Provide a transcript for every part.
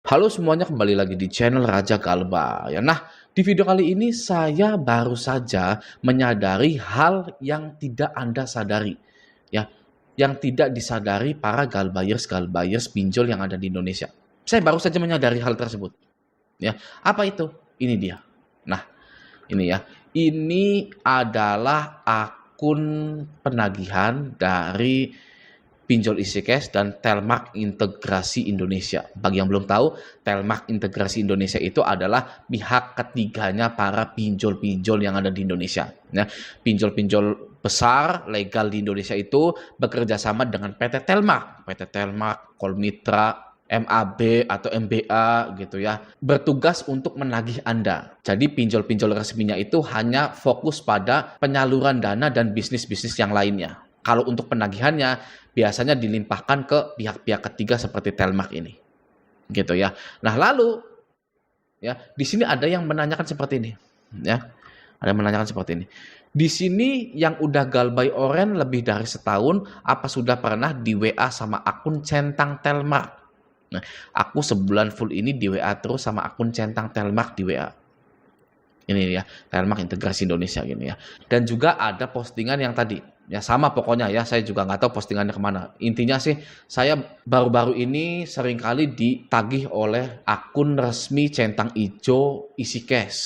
Halo semuanya, kembali lagi di channel Raja Galba ya. Nah, di video kali ini saya baru saja menyadari hal yang tidak Anda sadari ya, yang tidak disadari para galbayers pinjol yang ada di Indonesia. Saya baru saja menyadari hal tersebut ya. Apa itu? Ini dia. Nah, ini ya. Ini adalah akun penagihan dari pinjol isi cash dan Telmak Integrasi Indonesia. Bagi yang belum tahu, Telmak Integrasi Indonesia itu adalah pihak ketiganya para pinjol-pinjol yang ada di Indonesia. Ya, pinjol-pinjol besar legal di Indonesia itu bekerja sama dengan PT Telmak, Kolmitra, MAB atau MBA gitu ya, bertugas untuk menagih Anda. Jadi pinjol-pinjol resminya itu hanya fokus pada penyaluran dana dan bisnis-bisnis yang lainnya. Kalau untuk penagihannya biasanya dilimpahkan ke pihak-pihak ketiga seperti Telmak ini. Gitu ya. Nah, lalu ya, di sini ada yang menanyakan seperti ini, ya. Ada yang menanyakan seperti ini. Di sini yang udah galbay oren lebih dari setahun, apa sudah pernah di WA sama akun centang Telmak? Nah, aku sebulan full ini di WA terus sama akun centang Telmak di WA. Ini ya, Telmak Integrasi Indonesia gini ya. Dan juga ada postingan yang tadi, ya sama pokoknya ya, saya juga nggak tahu postingannya kemana. Intinya sih, saya baru-baru ini seringkali ditagih oleh akun resmi centang ijo isi cash.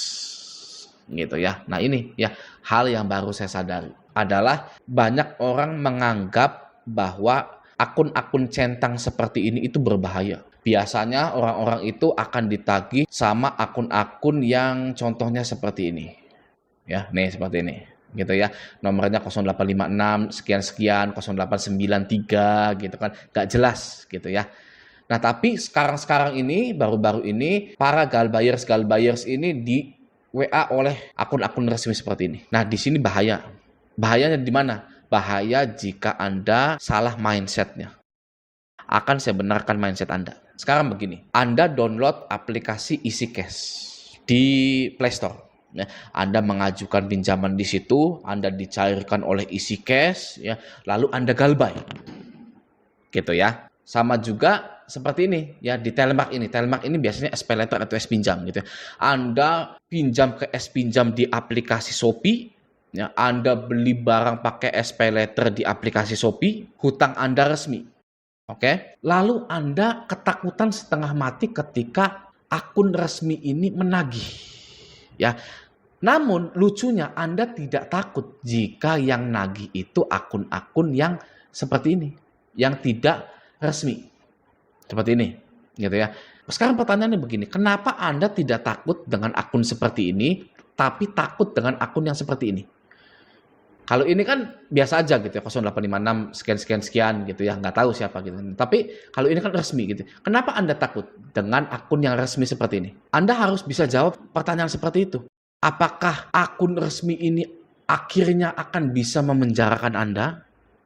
Gitu ya. Nah ini ya, hal yang baru saya sadari adalah banyak orang menganggap bahwa akun-akun centang seperti ini itu berbahaya. Biasanya orang-orang itu akan ditagih sama akun-akun yang contohnya seperti ini. Ya, nih seperti ini. Gitu ya. Nomornya 0856 sekian-sekian 0893 gitu kan. Gak jelas gitu ya. Nah, tapi sekarang ini baru-baru ini para galbayers ini di WA oleh akun-akun resmi seperti ini. Nah, di sini bahaya. Bahayanya di mana? Bahaya jika Anda salah mindsetnya. Akan saya benarkan mindset Anda. Sekarang begini, Anda download aplikasi isi cash di Play Store. Ya, Anda mengajukan pinjaman di situ, Anda dicairkan oleh isi cash, ya, lalu Anda galbay, gitu ya. Sama juga seperti ini, ya di Telmak ini. Telmak ini biasanya SPayLater atau S-Pinjam, gitu ya. Anda pinjam ke S-Pinjam di aplikasi Shopee, ya, Anda beli barang pakai SPayLater di aplikasi Shopee, hutang Anda resmi. Oke, lalu Anda ketakutan setengah mati ketika akun resmi ini menagih. Ya, namun lucunya Anda tidak takut jika yang nagih itu akun-akun yang seperti ini, yang tidak resmi, seperti ini, gitu ya. Sekarang pertanyaannya begini, kenapa Anda tidak takut dengan akun seperti ini, tapi takut dengan akun yang seperti ini? Kalau ini kan biasa aja gitu ya, 0856 sekian gitu ya, nggak tahu siapa gitu. Tapi kalau ini kan resmi gitu. Kenapa Anda takut dengan akun yang resmi seperti ini? Anda harus bisa jawab pertanyaan seperti itu. Apakah akun resmi ini akhirnya akan bisa memenjarakan Anda?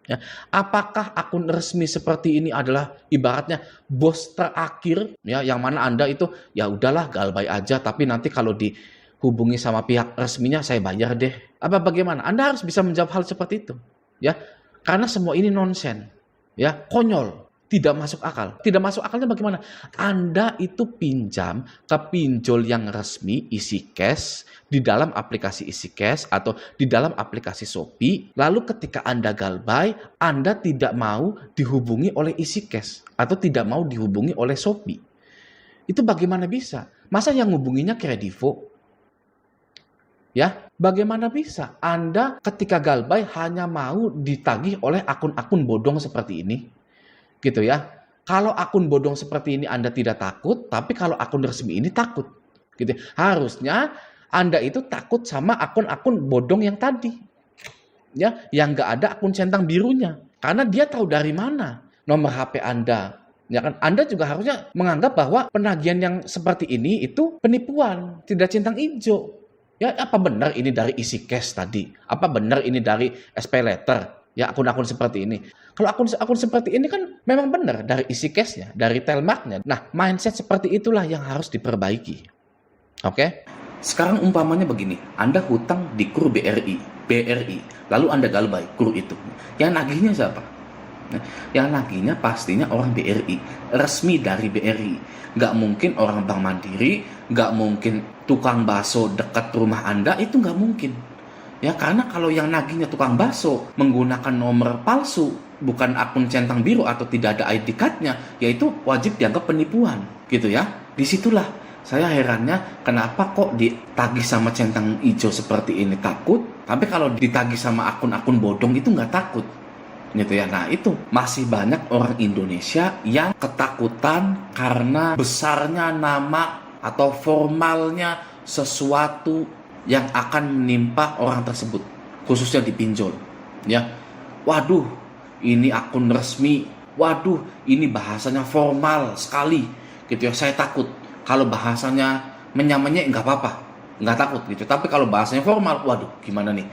Ya. Apakah akun resmi seperti ini adalah ibaratnya bos terakhir ya, yang mana Anda itu ya udahlah galbay aja, tapi nanti kalau dihubungi sama pihak resminya saya bayar deh. Apa bagaimana? Anda harus bisa menjawab hal seperti itu, ya. Karena semua ini nonsen, ya, konyol, tidak masuk akal. Tidak masuk akalnya bagaimana? Anda itu pinjam ke pinjol yang resmi isi cash di dalam aplikasi isi cash atau di dalam aplikasi Shopee, lalu ketika Anda galbay, Anda tidak mau dihubungi oleh isi cash atau tidak mau dihubungi oleh Shopee. Itu bagaimana bisa? Masa yang hubunginya Kredivo? Ya, bagaimana bisa Anda ketika galbay hanya mau ditagih oleh akun-akun bodong seperti ini? Gitu ya. Kalau akun bodong seperti ini Anda tidak takut, tapi kalau akun resmi ini takut. Gitu. Harusnya Anda itu takut sama akun-akun bodong yang tadi. Ya, yang nggak ada akun centang birunya. Karena dia tahu dari mana nomor HP Anda. Ya kan? Anda juga harusnya menganggap bahwa penagihan yang seperti ini itu penipuan, tidak centang hijau. Ya, apa benar ini dari isi cash tadi? Apa benar ini dari SPayLater? Ya, akun-akun seperti ini. Kalau akun seperti ini kan memang benar dari isi cashnya, dari Telmaknya. Nah, mindset seperti itulah yang harus diperbaiki. Oke? Sekarang umpamanya begini, Anda hutang di KUR BRI, lalu Anda galbay KUR itu. Yang nagihnya siapa? Nah, yang nagihnya pastinya orang BRI, resmi dari BRI. Nggak mungkin orang Bank Mandiri, nggak mungkin tukang bakso dekat rumah Anda, itu nggak mungkin. Ya, karena kalau yang nagihnya tukang bakso menggunakan nomor palsu, bukan akun centang biru atau tidak ada ID card-nya, yaitu wajib dianggap penipuan, gitu ya. Disitulah saya herannya kenapa kok ditagih sama centang hijau seperti ini takut, tapi kalau ditagih sama akun-akun bodong itu nggak takut. Gitu ya. Nah, itu masih banyak orang Indonesia yang ketakutan karena besarnya nama atau formalnya sesuatu yang akan menimpa orang tersebut, khususnya di pinjol. Ya, waduh, ini akun resmi. Waduh, ini bahasanya formal sekali. Gitu ya. Saya takut kalau bahasanya menyamanya nggak apa-apa, nggak takut gitu. Tapi kalau bahasanya formal, waduh, gimana nih?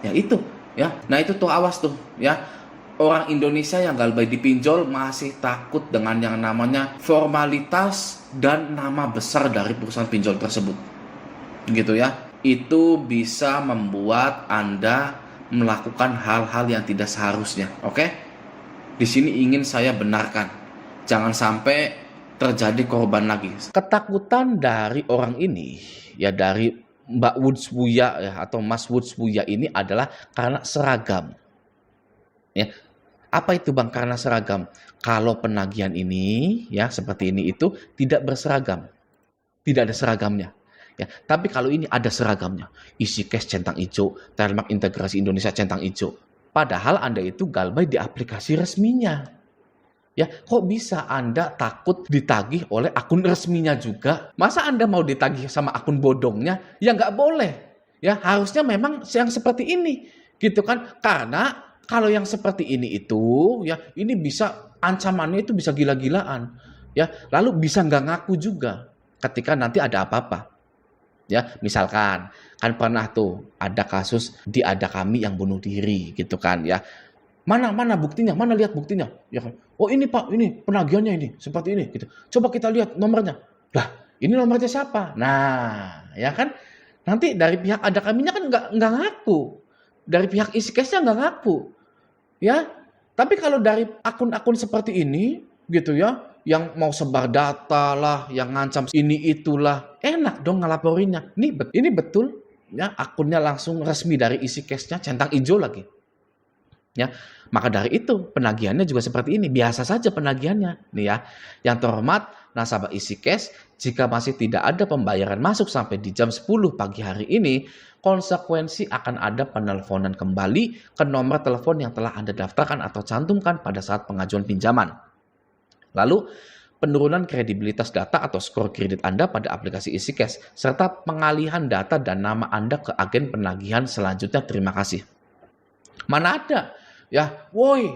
Ya itu, ya. Nah itu tuh awas tuh, ya. Orang Indonesia yang galbay di pinjol masih takut dengan yang namanya formalitas dan nama besar dari perusahaan pinjol tersebut. Gitu ya. Itu bisa membuat Anda melakukan hal-hal yang tidak seharusnya. Oke? Di sini ingin saya benarkan. Jangan sampai terjadi korban lagi. Ketakutan dari orang ini, ya dari Mbak Woodsbuya ya, atau Mas Woodsbuya ini adalah karena seragam. Ya, apa itu Bang? Karena seragam. Kalau penagihan ini ya seperti ini itu tidak berseragam. Tidak ada seragamnya. Ya, tapi kalau ini ada seragamnya. EasyCash centang hijau, Telmak Integrasi Indonesia centang hijau. Padahal Anda itu galbay di aplikasi resminya. Ya, kok bisa Anda takut ditagih oleh akun resminya juga? Masa Anda mau ditagih sama akun bodongnya? Ya nggak boleh. Ya, harusnya memang yang seperti ini. Gitu kan? Karena kalau yang seperti ini itu, ya ini bisa ancamannya itu bisa gila-gilaan, ya. Lalu bisa nggak ngaku juga ketika nanti ada apa-apa, ya. Misalkan kan pernah tuh ada kasus ada kami yang bunuh diri, gitu kan, ya. Mana buktinya? Mana lihat buktinya? Ya kan? Oh ini Pak, ini penagihannya ini seperti ini, gitu. Coba kita lihat nomornya. Lah, ini nomornya siapa? Nah, ya kan? Nanti dari pihak ada kaminya kan nggak ngaku. Dari pihak EasyCash-nya nggak ngaku. Ya, tapi kalau dari akun-akun seperti ini, gitu ya, yang mau sebar data lah, yang ngancam ini itulah, enak dong ngelaporinnya. Ini betul, ya akunnya langsung resmi dari EasyCash-nya, centang hijau lagi. Ya, maka dari itu penagihannya juga seperti ini, biasa saja penagihannya, nih ya. Yang terhormat nasabah EasyCash, jika masih tidak ada pembayaran masuk sampai di jam 10 pagi hari ini, konsekuensi akan ada penelponan kembali ke nomor telepon yang telah Anda daftarkan atau cantumkan pada saat pengajuan pinjaman. Lalu, penurunan kredibilitas data atau skor kredit Anda pada aplikasi EasyCash, serta pengalihan data dan nama Anda ke agen penagihan selanjutnya. Terima kasih. Mana ada? Ya, woi,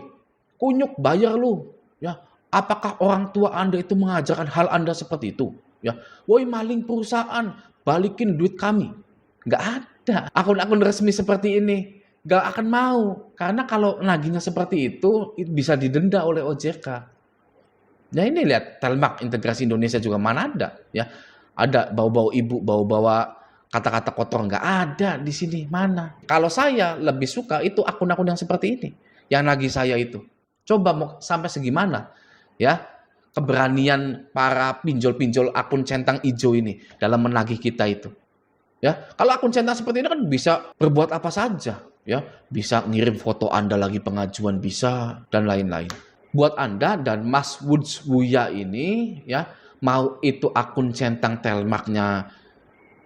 kunyuk bayar lu. Ya, apakah orang tua Anda itu mengajarkan hal Anda seperti itu? Ya, woi maling perusahaan, balikin duit kami. Nggak ada akun-akun resmi seperti ini. Nggak akan mau. Karena kalau nagihnya seperti itu bisa didenda oleh OJK. Nah ini lihat, Telmak Integrasi Indonesia juga mana ada. Ya, ada bau-bau ibu, bau-bawa kata-kata kotor, nggak ada di sini. Mana? Kalau saya lebih suka itu akun-akun yang seperti ini. Yang nagih saya itu. Coba mau sampai segimana. Ya, keberanian para pinjol-pinjol akun centang hijau ini dalam menagih kita itu. Ya, kalau akun centang seperti ini kan bisa berbuat apa saja, ya, bisa ngirim foto Anda lagi pengajuan bisa dan lain-lain. Buat Anda dan Mas Woodsbuya ini, ya, mau itu akun centang Telmaknya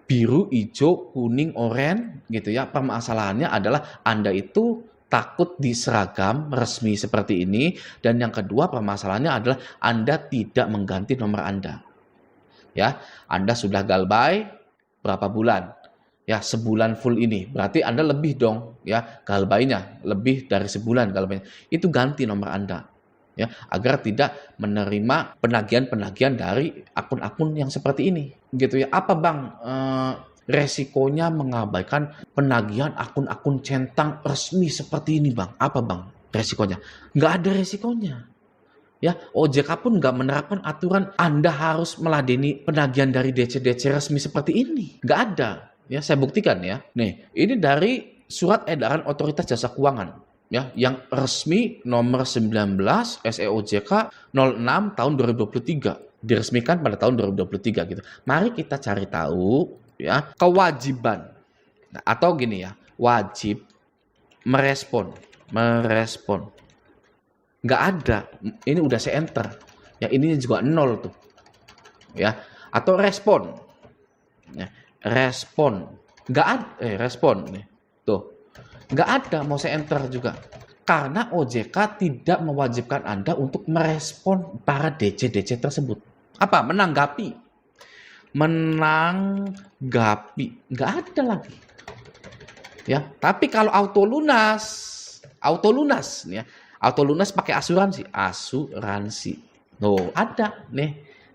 biru, hijau, kuning, oranye, gitu ya. Permasalahannya adalah Anda itu takut diseragam resmi seperti ini, dan yang kedua permasalahannya adalah Anda tidak mengganti nomor Anda. Ya, Anda sudah galbay berapa bulan? Ya, sebulan full ini. Berarti Anda lebih dong, ya, galbaynya lebih dari sebulan galbaynya. Itu ganti nomor Anda, ya, agar tidak menerima penagihan-penagihan dari akun-akun yang seperti ini, gitu ya. Apa Bang resikonya mengabaikan penagihan akun-akun centang resmi seperti ini, Bang? Apa Bang resikonya? Nggak ada resikonya. Ya, OJK pun nggak menerapkan aturan Anda harus meladeni penagihan dari DC-DC resmi seperti ini. Nggak ada. Ya, saya buktikan ya. Nih, ini dari Surat Edaran Otoritas Jasa Keuangan. ya, yang resmi nomor 19 SEOJK 06 tahun 2023, diresmikan pada tahun 2023 gitu. Mari kita cari tahu ya kewajiban. Nah, atau gini ya, wajib merespon. Nggak ada. Ini udah saya enter. Ya, ini juga 0 tuh. Ya, atau respon. Ya, respon. Nggak ada respon nih. Tuh. Nggak ada, mau saya enter juga. Karena OJK tidak mewajibkan Anda untuk merespon para DC-DC tersebut. Apa? Menanggapi. Nggak ada lagi. Ya, tapi kalau auto lunas nih ya. Auto lunas pakai asuransi. Ada nih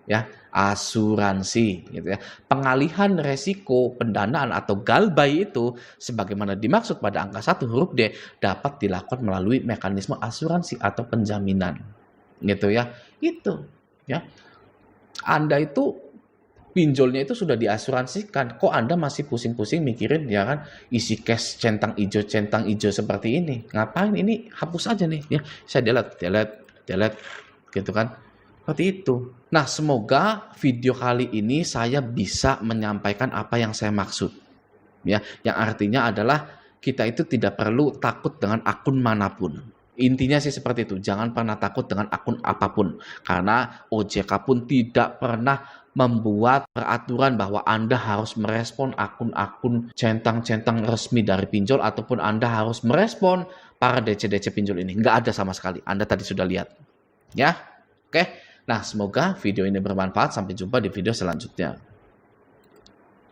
ya, asuransi gitu ya. Pengalihan resiko pendanaan atau galbay itu sebagaimana dimaksud pada angka 1 huruf D dapat dilakukan melalui mekanisme asuransi atau penjaminan. Gitu ya. Itu ya. Anda itu pinjolnya itu sudah diasuransikan. Kok Anda masih pusing-pusing mikirin ya kan isi cash centang ijo seperti ini? Ngapain ini? Hapus aja nih ya. Saya delete gitu kan. Seperti itu. Nah, semoga video kali ini saya bisa menyampaikan apa yang saya maksud. Ya, yang artinya adalah kita itu tidak perlu takut dengan akun manapun. Intinya sih seperti itu, jangan pernah takut dengan akun apapun. Karena OJK pun tidak pernah membuat peraturan bahwa Anda harus merespon akun-akun centang-centang resmi dari pinjol ataupun Anda harus merespon para DC-DC pinjol ini. Nggak ada sama sekali. Anda tadi sudah lihat. Ya, oke. Nah, semoga video ini bermanfaat. Sampai jumpa di video selanjutnya.